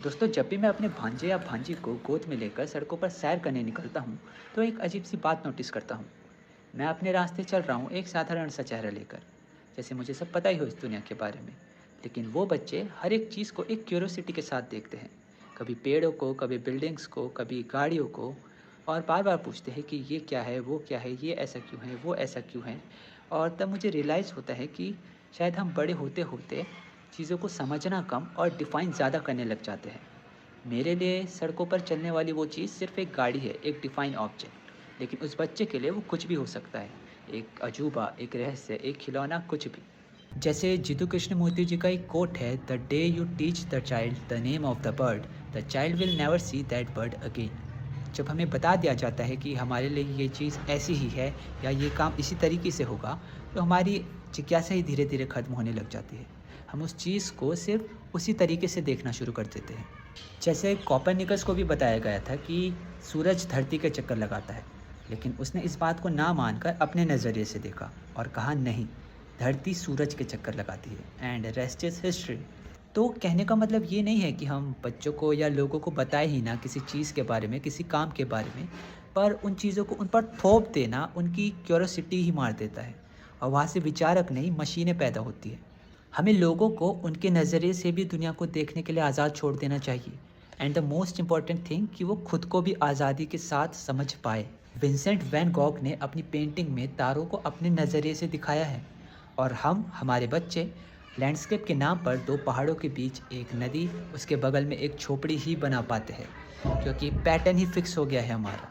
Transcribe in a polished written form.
दोस्तों, जब भी मैं अपने भांजे या भांजी को गोद में लेकर सड़कों पर सैर करने निकलता हूँ तो एक अजीब सी बात नोटिस करता हूँ। मैं अपने रास्ते चल रहा हूँ एक साधारण सा चेहरा लेकर, जैसे मुझे सब पता ही हो इस दुनिया के बारे में। लेकिन वो बच्चे हर एक चीज़ को एक क्यूरोसिटी के साथ देखते हैं, कभी पेड़ों को, कभी बिल्डिंग्स को, कभी गाड़ियों को, और बार बार पूछते हैं कि ये क्या है, वो क्या है, ये ऐसा क्यों है, वो ऐसा क्यों है। और तब मुझे रियलाइज़ होता है कि शायद हम बड़े होते होते चीज़ों को समझना कम और डिफ़ाइन ज़्यादा करने लग जाते हैं। मेरे लिए सड़कों पर चलने वाली वो चीज़ सिर्फ एक गाड़ी है, एक डिफाइन ऑब्जेक्ट। लेकिन उस बच्चे के लिए वो कुछ भी हो सकता है। एक अजूबा, एक रहस्य, एक खिलौना, कुछ भी। जैसे जिदू कृष्णमूर्ति जी का एक कोट है, the day you teach the child the name of the bird, the child will never see that bird again. जब हमें बता दिया जाता है कि हमारे लिए ये चीज़ ऐसी ही है या ये काम इसी तरीके से होगा, तो हमारी जिज्ञासा ही धीरे धीरे खत्म होने लग जाती है। हम उस चीज़ को सिर्फ उसी तरीके से देखना शुरू कर देते हैं। जैसे कोपरनिकस को भी बताया गया था कि सूरज धरती के चक्कर लगाता है, लेकिन उसने इस बात को ना मानकर अपने नज़रिए से देखा और कहा नहीं, धरती सूरज के चक्कर लगाती है, एंड रेस्ट इज़ हिस्ट्री। तो कहने का मतलब ये नहीं है कि हम बच्चों को या लोगों को बताएं ही ना किसी चीज़ के बारे में, किसी काम के बारे में, पर उन चीज़ों को उन पर थोप देना उनकी क्यूरोसिटी ही मार देता है, और वहाँ से विचारक नहीं, मशीनें पैदा होती है। हमें लोगों को उनके नज़रिए से भी दुनिया को देखने के लिए आज़ाद छोड़ देना चाहिए। And the most important thing कि वो खुद को भी आज़ादी के साथ समझ पाए। विंसेंट वैन गॉग ने अपनी पेंटिंग में तारों को अपने नज़रिए से दिखाया है, और हम, हमारे बच्चे, लैंडस्केप के नाम पर दो पहाड़ों के बीच एक नदी, उसके बगल में एक झोपड़ी ही बना पाते हैं, क्योंकि पैटर्न ही फिक्स हो गया है हमारा।